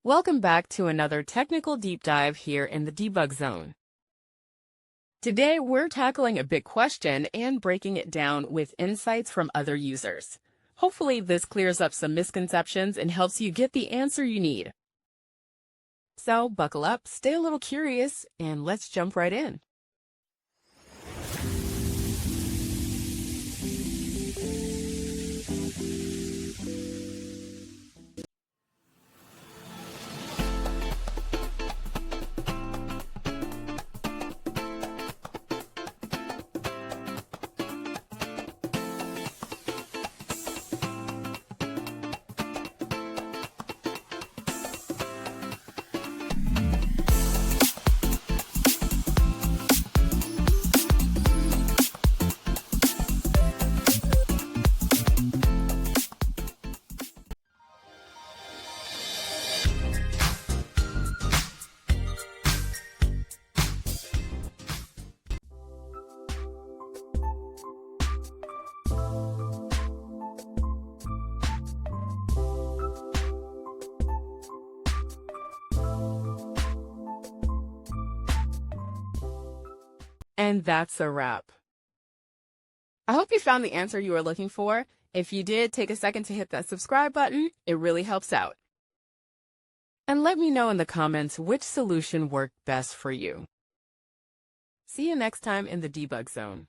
Welcome back to another technical deep dive here in the debug zone. Today, we're tackling a big question and breaking it down with insights from other users. Hopefully, this clears up some misconceptions and helps you get the answer you need. So, buckle up, stay a little curious, and let's jump right in. And that's a wrap. I hope you found the answer you were looking for. If you did, take a second to hit that subscribe button. It really helps out. And let me know in the comments which solution worked best for you. See you next time in the debug zone.